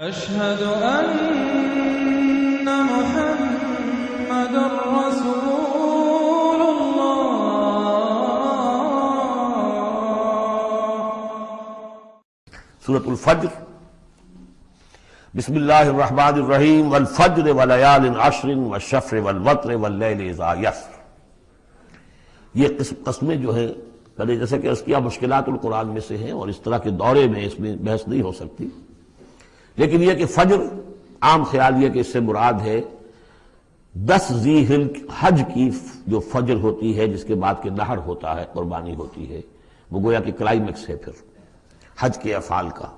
أشهد أن محمد رسول الله. سورة الفجر. بسم اللہ الرحمن الرحیم. والفجر وليال عشر والشفع والوتر واللیل اذا یسر. یہ قسمیں جو ہیں پہلے جیسے کہ اس کی مشکلات القرآن میں سے ہیں اور اس طرح کے دورے میں اس میں بحث نہیں ہو سکتی، لیکن یہ کہ فجر عام خیال یہ کہ اس سے مراد ہے 10 ذی حج کی جو فجر ہوتی ہے جس کے بعد کہ نہر ہوتا ہے، قربانی ہوتی ہے، وہ گویا کہ کلائمیکس ہے پھر حج کے افعال کا.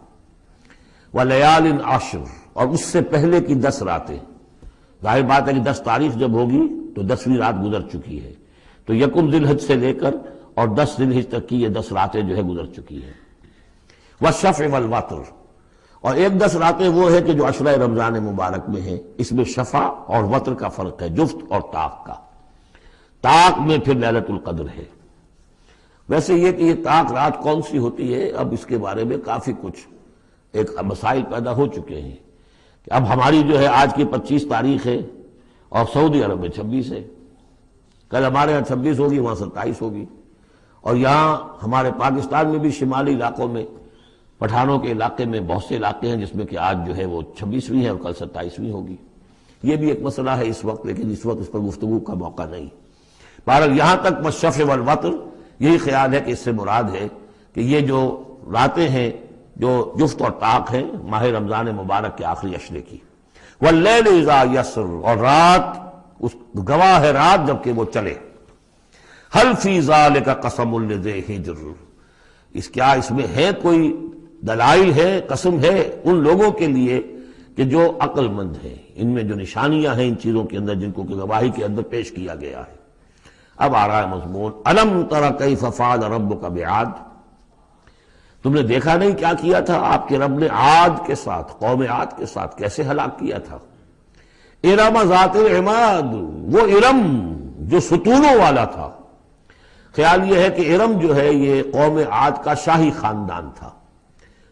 ولیال عشر، اور اس سے پہلے کی 10 راتیں. ظاہر بات ہے کہ 10 تاریخ جب ہوگی تو 10ویں رات گزر چکی ہے، تو یکم ذی الحج سے لے کر اور 10 ذی الحج تک کی یہ 10 راتیں جو ہے گزر چکی ہیں. والشفع والوتر، اور ایک 10 راتیں وہ ہے کہ جو عشرہ رمضان مبارک میں ہیں، اس میں شفع اور وتر کا فرق ہے، جفت اور طاق کا. طاق میں پھر لیلۃ القدر ہے. ویسے یہ کہ یہ طاق رات کون سی ہوتی ہے، اب اس کے بارے میں کافی کچھ ایک مسائل پیدا ہو چکے ہیں کہ اب ہماری جو ہے آج کی 25 تاریخ ہے اور سعودی عرب میں 26 ہے، کل ہمارے ہاں 26 ہوگی، وہاں 27 ہوگی، اور یہاں ہمارے پاکستان میں بھی شمالی علاقوں میں پٹھانوں کے علاقے میں بہت سے علاقے ہیں جس میں کہ آج جو ہے وہ 26ویں ہے اور کل 27ویں ہوگی. یہ بھی ایک مسئلہ ہے اس وقت، لیکن اس وقت اس پر گفتگو کا موقع نہیں. بہرحال یہاں تک والشفع والوتر یہی خیال ہے کہ اس سے مراد ہے کہ یہ جو راتیں ہیں جو جفت اور طاق ہیں ماہ رمضان مبارک کے آخری عشرے کی. واللیل اذا یسر، اور رات اس گواہ ہے رات جب کہ وہ چلے. هل فی ذلک قسم لذی حجر، کیا اس میں ہے کوئی دلائل ہے، قسم ہے ان لوگوں کے لیے کہ جو عقل مند ہیں، ان میں جو نشانیاں ہیں ان چیزوں کے اندر جن کو کہ گواہی کے اندر پیش کیا گیا ہے. اب آ رہا ہے مضمون. الم تر کیف فعل ربک بعاد، تم نے دیکھا نہیں کیا کیا تھا آپ کے رب نے عاد کے ساتھ، قوم عاد کے ساتھ کیسے ہلاک کیا تھا. ارم ذات العماد، وہ ارم جو ستونوں والا تھا. خیال یہ ہے کہ ارم جو ہے یہ قوم عاد کا شاہی خاندان تھا،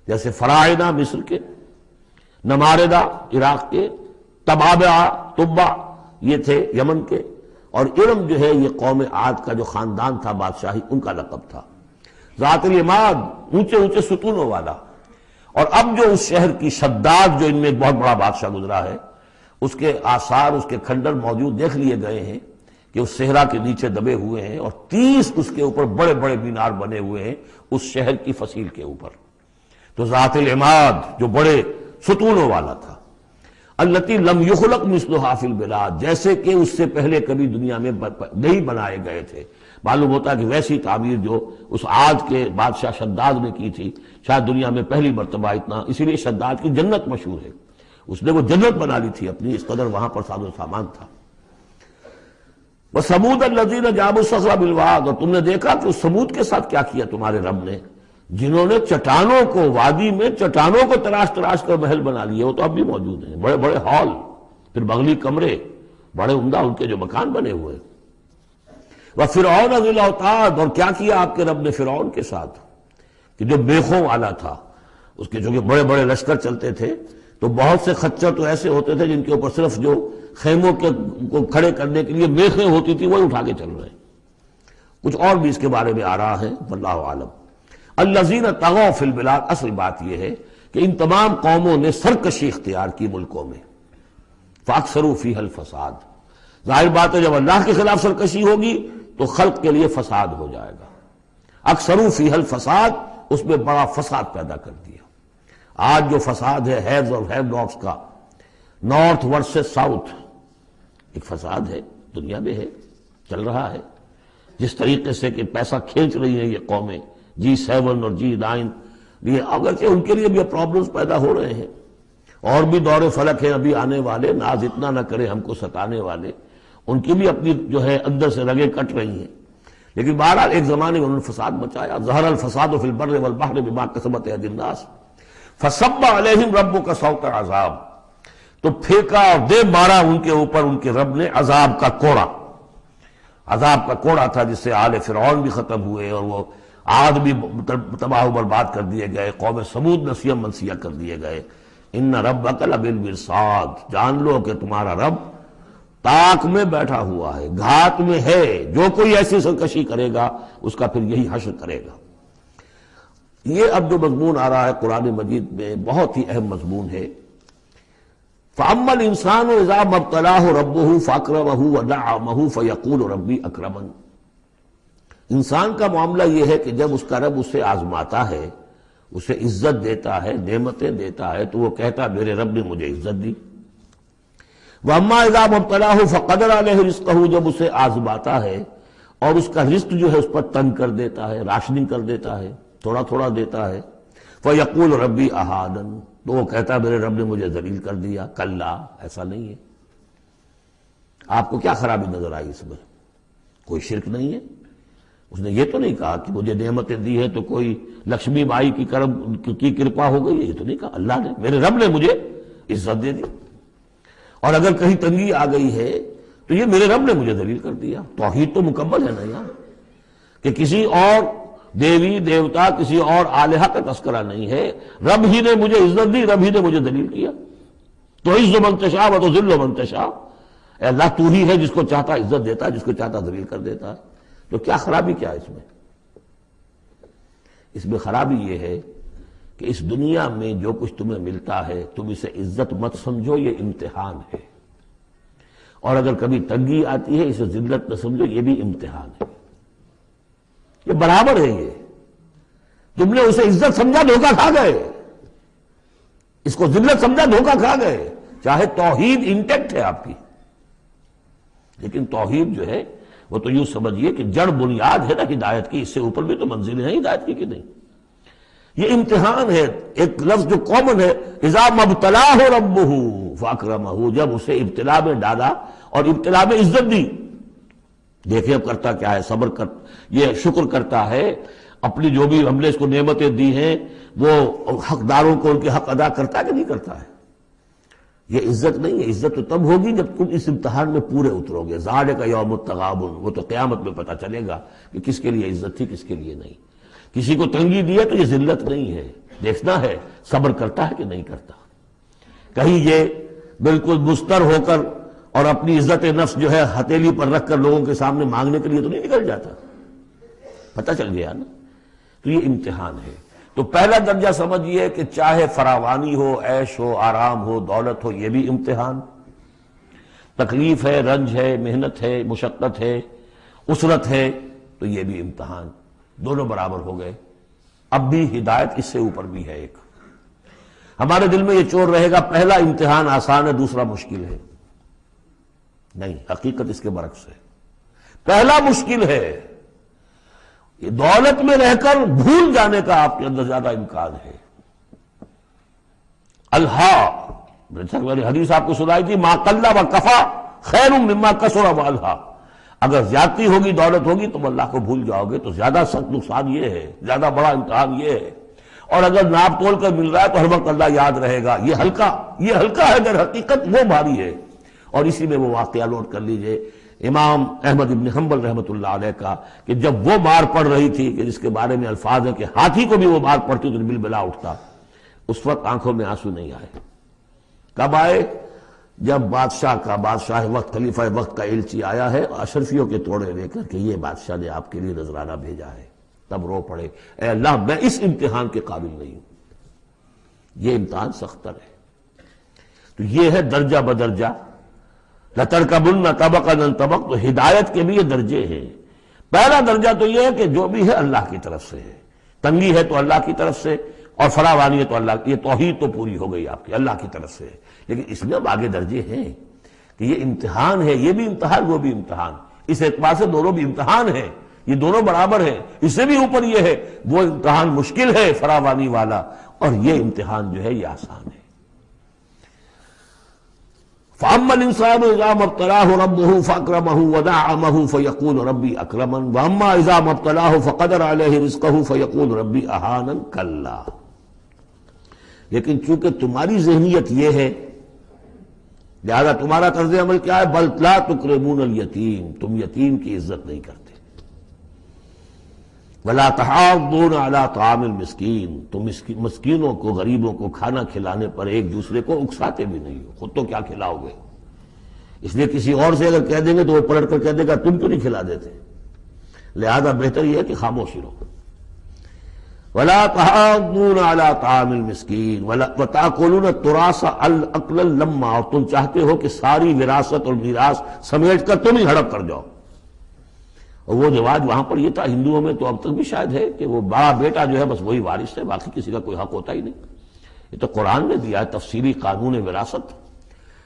جیسے فراعنہ مصر کے، نماردہ عراق کے، تبع یہ تھے یمن کے، اور ارم جو ہے یہ قوم عاد کا جو خاندان تھا بادشاہی، ان کا لقب تھا. ذات العماد، اونچے اونچے ستونوں والا. اور اب جو اس شہر کی شداد جو ان میں ایک بہت بڑا بادشاہ گزرا ہے، اس کے آثار، اس کے کھنڈر موجود دیکھ لیے گئے ہیں کہ اس صحرا کے نیچے دبے ہوئے ہیں، اور 30 اس کے اوپر بڑے بڑے مینار بنے ہوئے ہیں اس شہر کی فصیل کے اوپر. تو ذات العماد جو بڑے ستونوں والا تھا. التی لم یخلق مثلھا فی البلاد، جیسے کہ اس سے پہلے کبھی دنیا میں نہیں بنائے گئے تھے. معلوم ہوتا ہے کہ ویسی تعمیر جو اس عاد کے بادشاہ شداد نے کی تھی شاید دنیا میں پہلی مرتبہ اتنا، اسی لیے شداد کی جنت مشہور ہے، اس نے وہ جنت بنا لی تھی اپنی، اس قدر وہاں پر ساز و سامان تھا. وَثَمُودَ الَّذِينَ جَابُوا الصَّخْرَ بِالْوَادِ، اور تم نے دیکھا کہ اس سمود کے ساتھ کیا کیا تمہارے رب نے، جنہوں نے چٹانوں کو، وادی میں چٹانوں کو تراش تراش کر محل بنا لیے. وہ تو اب بھی موجود ہیں، بڑے بڑے ہال، پھر بغلی کمرے، بڑے عمدہ ان کے جو مکان بنے ہوئے. وَفِرْعَوْنَ ذِي الْأَوْتَادِ، اور کیا کیا آپ کے رب نے فرعون کے ساتھ کہ جو میخوں والا تھا، اس کے جو کہ بڑے بڑے لشکر چلتے تھے، تو بہت سے خچر تو ایسے ہوتے تھے جن کے اوپر صرف جو خیموں کے کو کھڑے کرنے کے لیے میخیں ہوتی تھی وہی اٹھا کے چل رہے ہیں. کچھ اور بھی اس کے بارے میں آ رہا ہے، واللہ عالم. الذین طغوا فی البلاد، اصل بات یہ ہے کہ ان تمام قوموں نے سرکشی اختیار کی ملکوں میں. فاکثروا فیہا الفساد، ظاہر بات ہے جب اللہ کے خلاف سرکشی ہوگی تو خلق کے لیے فساد ہو جائے گا. اکثروا فیہا الفساد، اس میں بڑا فساد پیدا کر دیا. آج جو فساد ہے ہیوز اور ہیو ناٹس کا، نارتھ ورسز ساؤتھ، ایک فساد ہے دنیا میں، ہے چل رہا ہے. جس طریقے سے کہ پیسہ کھینچ رہی ہیں یہ قومیں، G7 اور G9، یہ اگرچہ ان کے لیے بھی پرابلمز پیدا ہو رہے ہیں، اور بھی دور فلک ہیں ابھی آنے والے، ناز اتنا نہ کرے ہم کو ستانے والے، ان کی بھی اپنی جو ہے اندر سے رگیں کٹ رہی ہیں. لیکن بہرحال ایک زمانے میں انہوں نے فساد مچایا. ظہر الفساد فی البر والبحر بما کسبت ایدی الناس فصب علیہم ربک صوت عذاب، تو پھینکا اور دے مارا ان کے اوپر ان کے رب نے عذاب کا کوڑا. عذاب کا کوڑا تھا جس سے آل فرعون بھی ختم ہوئے اور وہ عاد بھی تباہ و برباد کر دیے گئے، قوم سمود نسیہ منسیہ کر دیے گئے. ان ربک لبالمرصاد، جان لو کہ تمہارا رب تاک میں بیٹھا ہوا ہے، گھات میں ہے، جو کوئی ایسی سرکشی کرے گا اس کا پھر یہی حشر کرے گا۔ یہ اب جو مضمون آ رہا ہے قرآن مجید میں بہت ہی اہم مضمون ہے۔ فَأَمَّا الْإِنسَانُ إِذَا مَا ابْتَلَاهُ رَبُّهُ فَأَكْرَمَهُ وَنَعَّمَهُ فَيَقُولُ رَبِّي أَكْرَمَنِ۔ انسان کا معاملہ یہ ہے کہ جب اس کا رب اسے آزماتا ہے، اسے عزت دیتا ہے، نعمتیں دیتا ہے، تو وہ کہتا ہے میرے رب نے مجھے عزت دی۔ وَأَمَّا إِذَا مَا ابْتَلَاهُ فَقَدَرَ عَلَيْهِ رِزْقَهُ، جب اسے آزماتا ہے اور اس کا رزق جو ہے اس پر تنگ کر دیتا ہے، راشننگ کر دیتا ہے، تھوڑا تھوڑا دیتا ہے، فَيَقُولُ رَبِّي أَهَانَنِ، تو وہ کہتا ہے میرے رب نے مجھے ذلیل کر دیا۔ کلا، ایسا نہیں ہے۔ آپ کو کیا خرابی نظر آئی اس میں؟ کوئی شرک نہیں ہے۔ اس نے یہ تو نہیں کہا کہ مجھے نعمتیں دی ہے تو کوئی لکشمی بائی کی کرپا ہو گئی ہے، یہ تو نہیں کہا۔ اللہ نے، میرے رب نے مجھے عزت دے دی، اور اگر کہیں تنگی آ گئی ہے تو یہ میرے رب نے مجھے ذلیل کر دیا۔ توحید تو مکمل ہے نا یار، کہ کسی اور دیوی دیوتا، کسی اور الہہ کا تذکرہ نہیں ہے، رب ہی نے مجھے عزت دی، رب ہی نے مجھے ذلیل کیا۔ تو عز من تشاء و تذل من تشاء، اے اللہ تو ہی ہے جس کو چاہتا عزت دیتا ہے، جس کو چاہتا ذلیل کر دیتا ہے۔ تو کیا خرابی کیا ہے اس میں؟ اس میں خرابی یہ ہے کہ اس دنیا میں جو کچھ تمہیں ملتا ہے تم اسے عزت مت سمجھو، یہ امتحان ہے، اور اگر کبھی تنگی آتی ہے اسے ذلت نہ سمجھو، یہ بھی امتحان ہے۔ یہ برابر ہے، یہ تم نے اسے عزت سمجھا دھوکہ کھا گئے، اس کو ذلت سمجھا دھوکہ کھا گئے۔ چاہے توحید انٹیکٹ ہے آپ کی، لیکن توحید جو ہے وہ تو یوں سمجھیے کہ جڑ بنیاد ہے نا ہدایت کی، اس سے اوپر بھی تو منزلیں ہیں ہدایت کی کہ نہیں۔ یہ امتحان ہے۔ ایک لفظ جو کامن ہے، اذا ما ابتلاہ ربہ فاکرمہ، جب اسے ابتلا میں ڈالا اور ابتلا میں عزت دی۔ دیکھیں اب کرتا کیا ہے، صبر کر، یہ شکر کرتا ہے، اپنی جو بھی ہم نے اس کو نعمتیں دی ہیں وہ حقداروں کو ان کے حق ادا کرتا ہے کہ نہیں کرتا ہے۔ یہ عزت نہیں ہے، عزت تو تب ہوگی جب تم اس امتحان میں پورے اترو گے۔ ذالک یوم التغابن، وہ تو قیامت میں پتہ چلے گا کہ کس کے لیے عزت تھی، کس کے لیے نہیں۔ کسی کو تنگی دی ہے تو یہ ذلت نہیں ہے، دیکھنا ہے صبر کرتا ہے کہ نہیں کرتا۔ کہیں یہ بالکل مستر ہو کر اور اپنی عزت نفس جو ہے ہتھیلی پر رکھ کر لوگوں کے سامنے مانگنے کے لیے تو نہیں نکل جاتا، پتہ چل گیا نا۔ تو یہ امتحان ہے۔ تو پہلا درجہ سمجھیے کہ چاہے فراوانی ہو، عیش ہو، آرام ہو، دولت ہو، یہ بھی امتحان، تکلیف ہے، رنج ہے، محنت ہے، مشقت ہے، اسرت ہے، تو یہ بھی امتحان، دونوں برابر ہو گئے۔ اب بھی ہدایت اس سے اوپر بھی ہے ایک۔ ہمارے دل میں یہ چور رہے گا پہلا امتحان آسان ہے دوسرا مشکل ہے، نہیں، حقیقت اس کے برعکس ہے۔ پہلا مشکل ہے، یہ دولت میں رہ کر بھول جانے کا آپ کے اندر زیادہ امکان ہے۔ میں حدیث آپ کو سنائی تھی، ما قل و کفا خیر مما کثر و الہا، اگر زیادتی ہوگی، دولت ہوگی، تم اللہ کو بھول جاؤ گے تو زیادہ سخت نقصان یہ ہے، زیادہ بڑا امتحان یہ ہے۔ اور اگر ناپ تول کر مل رہا ہے تو ہر وقت اللہ یاد رہے گا، یہ ہلکا ہے، در حقیقت وہ بھاری ہے۔ اور اسی میں وہ واقعہ نوٹ کر لیجئے امام احمد ابن حنبل رحمۃ اللہ علیہ کا، کہ جب وہ مار پڑ رہی تھی کہ جس کے بارے میں الفاظ ہیں کہ ہاتھی کو بھی وہ مار پڑتی تو بالبلا اٹھتا، اس وقت آنکھوں میں آنسو نہیں آئے۔ کب آئے؟ جب بادشاہ وقت، خلیفہ وقت کا ایلچی آیا ہے اشرفیوں کے توڑے لے کر کہ یہ بادشاہ نے آپ کے لیے نذرانہ بھیجا ہے، تب رو پڑے، اے اللہ میں اس امتحان کے قابل نہیں ہوں۔ یہ امتحان سختر ہے۔ تو یہ ہے درجہ بدرجہ، لَتَرْكَبُنَّ طَبَقًا عَنْ طَبَقٍ، تو ہدایت کے بھی یہ درجے ہیں۔ پہلا درجہ تو یہ ہے کہ جو بھی ہے اللہ کی طرف سے ہے، تنگی ہے تو اللہ کی طرف سے، اور فراوانی ہے تو اللہ کی، یہ توحید تو پوری ہو گئی آپ کی، اللہ کی طرف سے۔ لیکن اس میں اب آگے درجے ہیں کہ یہ امتحان ہے، یہ بھی امتحان، وہ بھی امتحان، اس اعتبار سے دونوں بھی امتحان ہیں، یہ دونوں برابر ہیں۔ اس سے بھی اوپر یہ ہے، وہ امتحان مشکل ہے فراوانی والا، اور یہ امتحان جو ہے یہ آسان ہے۔ فَأَمَّا الْإِنسَانُ إِذَا مَا ابْتَلَاهُ رَبُّهُ فَأَكْرَمَهُ وَنَعَّمَهُ فَيَقُولُ رَبِّي أَكْرَمَنِ وَأَمَّا إِذَا مَا ابْتَلَاهُ فَقَدَرَ عَلَيْهِ رِزْقَهُ فَيَقُولُ رَبِّي أَهَانَنِ كَلَّا۔ لیکن چونکہ تمہاری ذہنیت یہ ہے، لہذا تمہارا طرز عمل کیا ہے؟ بَلْ لَا تُكْرِمُونَ الْيَتِيمَ، تم یتیم کی عزت نہیں کرتے۔ وَلَا تَحَاضُّونَ عَلَىٰ طَعَامِ الْمِسْكِينِ، تم مسکینوں کو، غریبوں کو کھانا کھلانے پر ایک دوسرے کو اکساتے بھی نہیں ہو، خود تو کیا کھلاؤ گے؟ اس لیے کسی اور سے اگر کہہ دیں گے تو وہ پلٹ کر کہہ دے گا تم کیوں نہیں کھلا دیتے، لہذا بہتر یہ ہے کہ خاموشی رہو۔ وَلَا تَحَاضُّونَ عَلَىٰ طَعَامِ الْمِسْكِينِ وَتَأْكُلُونَ التُّرَاثَ أَكْلًا لَمًّا، اور تم چاہتے ہو کہ ساری وراثت اور میراث سمیٹ کر تم ہی ہڑپ کر جاؤ۔ اور وہ رواج وہاں پر یہ تھا، ہندوؤں میں تو اب تک بھی شاید ہے، کہ وہ بڑا بیٹا جو ہے بس وہی وارث ہے، باقی کسی کا کوئی حق ہوتا ہی نہیں۔ یہ تو قرآن نے دیا ہے تفصیلی قانون وراثت۔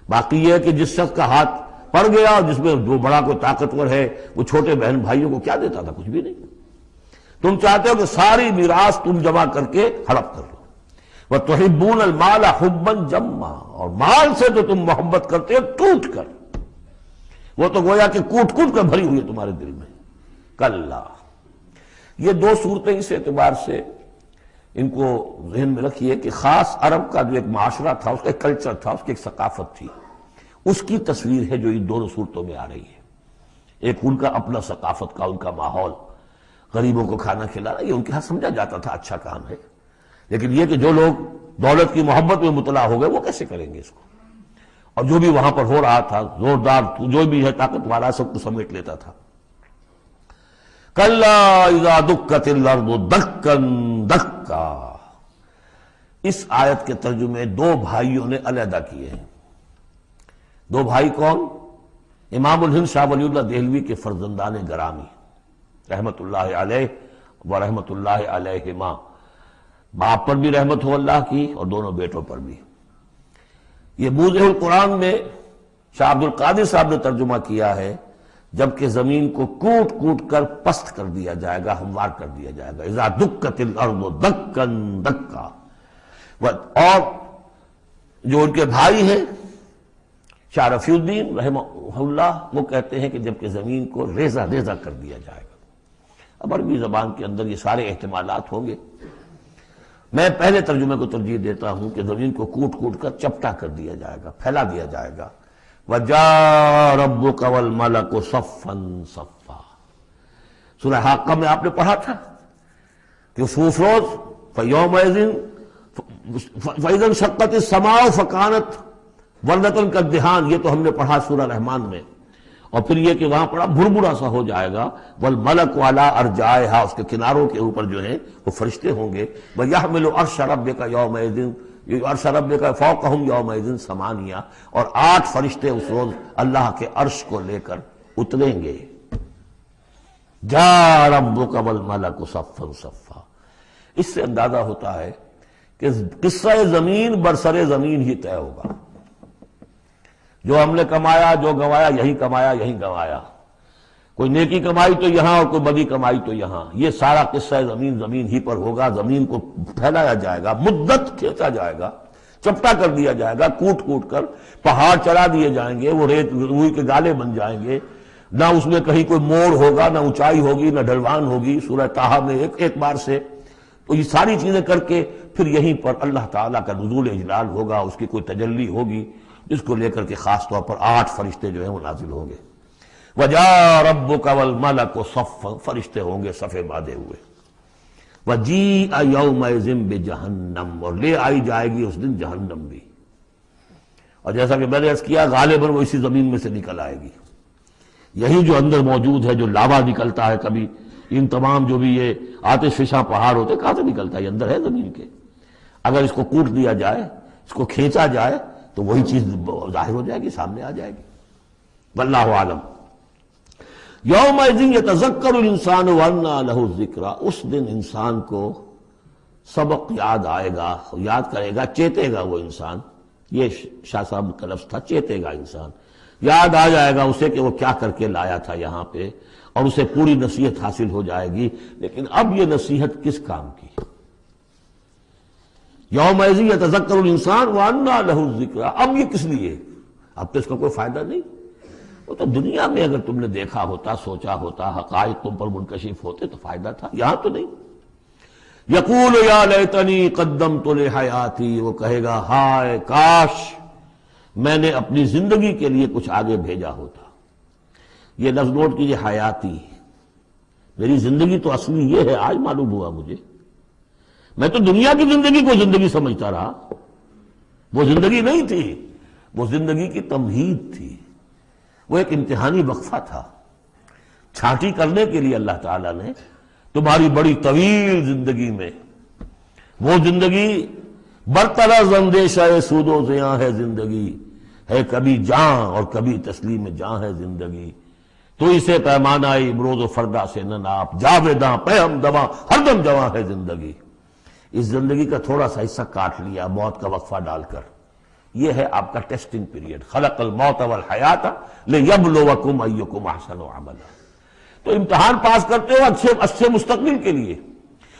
باقی یہ ہے کہ جس شخص کا ہاتھ پڑ گیا اور جس میں جو بڑا کوئی طاقتور ہے وہ چھوٹے بہن بھائیوں کو کیا دیتا تھا؟ کچھ بھی نہیں۔ تم چاہتے ہو کہ ساری میراث تم جمع کر کے ہڑپ کر لو۔ وَتُحِبُّونَ الْمَالَ حُبًّا جَمًّا، اور مال سے تو تم محبت کرتے ہو ٹوٹ کر، وہ تو گویا کہ کوٹ کوٹ کر بھری ہوئی ہے تمہارے دل میں۔ کلا، یہ دو صورتیں اس اعتبار سے ان کو ذہن میں رکھیے کہ خاص عرب کا جو ایک معاشرہ تھا، اس کا ایک کلچر تھا، اس کی ایک ثقافت تھی، اس کی تصویر ہے جو ان دونوں صورتوں میں آ رہی ہے۔ ایک ان کا اپنا ثقافت کا، ان کا ماحول، غریبوں کو کھانا کھلانا، یہ ان کے ہاں سمجھا جاتا تھا اچھا کام ہے، لیکن یہ کہ جو لوگ دولت کی محبت میں مطلع ہو گئے وہ کیسے کریں گے اس کو؟ اور جو بھی وہاں پر ہو رہا تھا، زوردار جو بھی ہے طاقت والا، سب کو سمیٹ لیتا تھا۔ کلا اذا دکت الارض دکا دکا، اس آیت کے ترجمے دو بھائیوں نے علیحدہ کیے ہیں۔ دو بھائی کون؟ امام الہند شاہ ولی اللہ دہلوی کے فرزندان گرامی رحمت اللہ علیہ و رحمت اللہ علیہما، باپ پر بھی رحمت ہو اللہ کی اور دونوں بیٹوں پر بھی۔ یہ موضع القرآن میں شاہ عبد القادر صاحب نے ترجمہ کیا ہے، جبکہ زمین کو کوٹ کوٹ کر پست کر دیا جائے گا، ہموار کر دیا جائے گا، اذا دکت الارض دکا دکا۔ اور جو ان کے بھائی ہیں شاہ رفیع الدین رحمہ اللہ، وہ کہتے ہیں کہ جبکہ زمین کو ریزہ ریزہ کر دیا جائے گا۔ اب عربی زبان کے اندر یہ سارے احتمالات ہوں گے، میں پہلے ترجمے کو ترجیح دیتا ہوں کہ زمین کو کوٹ کوٹ کر چپٹا کر دیا جائے گا، پھیلا دیا جائے گا۔ وَجَاءَ رَبُّكَ وَالْمَلَكُ صَفًّا صَفًّا، سورہ حاقہ میں آپ نے پڑھا تھا کہ اس روز فَيَوْمَئِذٍ فَإِذَا انشَقَّتِ السَّمَاءُ فَكَانَتْ وَرْدَةً كَالدِّهَانِ، یہ تو ہم نے پڑھا سورہ رحمان میں، اور پھر یہ کہ وہاں پڑھا بھربھرا سا ہو جائے گا، وَالْمَلَكُ عَلَىٰ أَرْجَائِهَا، اس کے کناروں کے اوپر جو ہیں وہ فرشتے ہوں گے، وَيَحْمِلُ عَرْشَ رَبِّكَ يَوْمَئِذٍ عرش ربک فوقہم یومئذ ثمانیہ، اور 8 فرشتے اس روز اللہ کے عرش کو لے کر اتریں گے۔ جاء ربک والملک صفا صفا، اس سے اندازہ ہوتا ہے کہ قصہ زمین برسر زمین ہی طے ہوگا۔ جو ہم نے کمایا، جو گنوایا، یہی کمایا یہی گنوایا، کوئی نیکی کمائی تو یہاں اور کوئی بدی کمائی تو یہاں، یہ سارا قصہ زمین زمین ہی پر ہوگا۔ زمین کو پھیلایا جائے گا، مدت کھینچا جائے گا، چپٹا کر دیا جائے گا، کوٹ کوٹ کر پہاڑ چڑھا دیے جائیں گے، وہ ریت روئی کے گالے بن جائیں گے، نہ اس میں کہیں کوئی موڑ ہوگا، نہ اونچائی ہوگی، نہ ڈھلوان ہوگی، سورہ طٰہٰ میں ایک بار سے۔ تو یہ ساری چیزیں کر کے پھر یہیں پر اللہ تعالیٰ کا نزول اجلال ہوگا، اس کی کوئی تجلی ہوگی جس کو لے کر کے خاص طور پر 8 فرشتے جو ہیں وہ نازل ہوں گے۔ وَجَاءَ رَبُّكَ وَالْمَلَكُ صَفًّا، فرشتے ہوں گے صفے باندھے ہوئے۔ وَجِيءَ يَوْمَئِذٍ بِجَهَنَّمَ، اور لے آئی جائے گی اس دن جہنم بھی، اور جیسا کہ میں نے عرض کیا غالباً وہ اسی زمین میں سے نکل آئے گی، یہی جو اندر موجود ہے، جو لاوا نکلتا ہے کبھی، ان تمام جو بھی یہ آتش فشاں پہاڑ ہوتے کہاں سے نکلتا ہے؟ یہ اندر ہے زمین کے، اگر اس کو کوٹ دیا جائے، اس کو کھینچا جائے تو وہی چیز ظاہر ہو جائے گی، سامنے آ جائے گی۔ واللہ عالم۔ یومئذ یتذکر الانسان وانیٰ لہ الذکریٰ، اس دن انسان کو سبق یاد آئے گا، یاد کرے گا، چیتے گا وہ انسان، یہ شاہ صاحب کا لفظ تھا، چیتے گا انسان، یاد آ جائے گا اسے کہ وہ کیا کر کے لایا تھا یہاں پہ، اور اسے پوری نصیحت حاصل ہو جائے گی۔ لیکن اب یہ نصیحت کس کام کی؟ یومئذ یتذکر الانسان وانیٰ لہ الذکریٰ، اب یہ کس لیے؟ اب تو اس کا کوئی فائدہ نہیں۔ وہ تو دنیا میں اگر تم نے دیکھا ہوتا، سوچا ہوتا، حقائق تم پر منکشف ہوتے تو فائدہ تھا، یہاں تو نہیں۔ یقول یا لیتنی قدمت لحیاتی، وہ کہے گا ہائے کاش میں نے اپنی زندگی کے لیے کچھ آگے بھیجا ہوتا۔ یہ لفظ نوٹ کیجیے، حیاتی، میری زندگی تو اصلی یہ ہے، آج معلوم ہوا مجھے. میں تو دنیا کی زندگی کو زندگی سمجھتا رہا، وہ زندگی نہیں تھی، وہ زندگی کی تمہید تھی، وہ ایک امتحانی وقفہ تھا. چھانٹی کرنے کے لیے اللہ تعالیٰ نے تمہاری بڑی طویل زندگی میں، وہ زندگی برطرز اندیشہ سود و زیاں ہے زندگی، ہے کبھی جاں اور کبھی تسلیم جاں ہے زندگی. تو اسے پیمانہ امروز و فردا سے نہ ناپ، جاویداں پہ ہم دواں ہر دم جواں ہے زندگی. اس زندگی کا تھوڑا سا حصہ کاٹ لیا موت کا وقفہ ڈال کر. یہ ہے آپ کا ٹیسٹنگ پیریڈ. خلق الموت والحیات لیبلوکم ایکم احسن عملا. تو امتحان پاس کرتے ہو اچھے مستقبل کے لیے،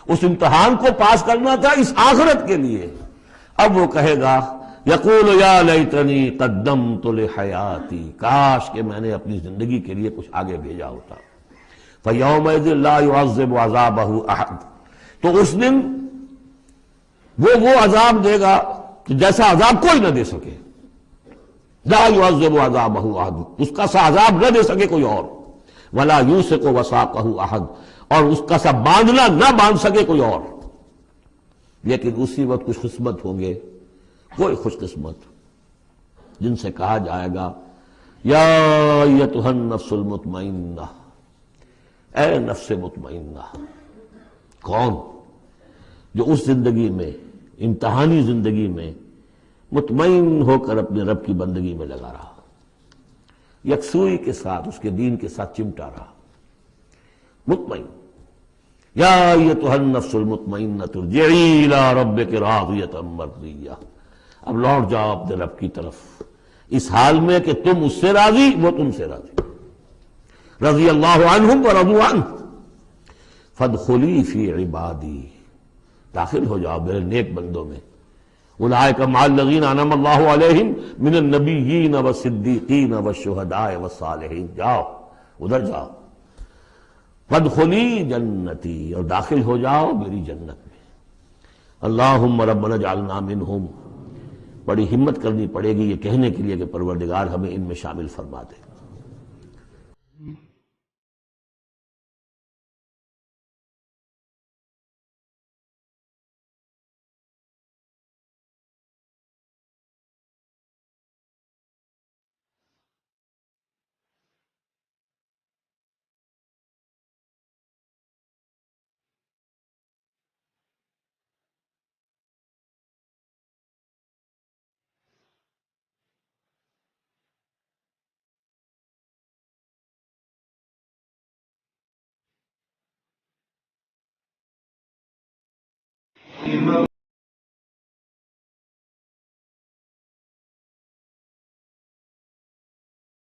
اس امتحان کو پاس کرنا تھا اس آخرت کے لیے. اب وہ کہے گا یقول یا لیتنی قدمت لحیاتی، کاش کہ میں نے اپنی زندگی کے لیے کچھ آگے بھیجا ہوتا. فیومئذ لا یعذب عذابہ احد، تو اس دن وہ عذاب دے گا کہ جیسا عذاب کوئی نہ دے سکے. لا یعذب عذابہ احد، اس کا سا عذاب نہ دے سکے کوئی اور. ولا یوثق وثاقہ احد، اور اس کا سا باندھنا نہ باندھ سکے کوئی اور. لیکن اسی وقت کچھ قسمت ہوں گے، کوئی خوش قسمت، جن سے کہا جائے گا یا ایتھا النفس المطمئنہ، اے نفس مطمئنہ. کون؟ جو اس زندگی میں، امتحانی زندگی میں مطمئن ہو کر اپنے رب کی بندگی میں لگا رہا، یکسوئی کے ساتھ اس کے دین کے ساتھ چمٹا رہا. مطمئن، یا ایتھا النفس المطمئنہ ارجعی الی ربک راضیۃ مرضیہ. اب لوٹ جاؤ اپنے رب کی طرف اس حال میں کہ تم اس سے راضی، وہ تم سے راضی. رضی اللہ عنہم ورضوا عنہ فادخلی فی عبادی، داخل ہو جاؤ میرے نیک بندوں میں. اولئک مع الذین انعم اللہ علیہم من النبیین والصدیقین والشہداء والصالحین. جاؤ ادھر جاؤ. فادخلی جنتی، اور داخل ہو جاؤ میری جنت میں. اللہم ربنا اجعلنا منہم. بڑی ہمت کرنی پڑے گی یہ کہنے کے لیے کہ پروردگار ہمیں ان میں شامل فرما دے.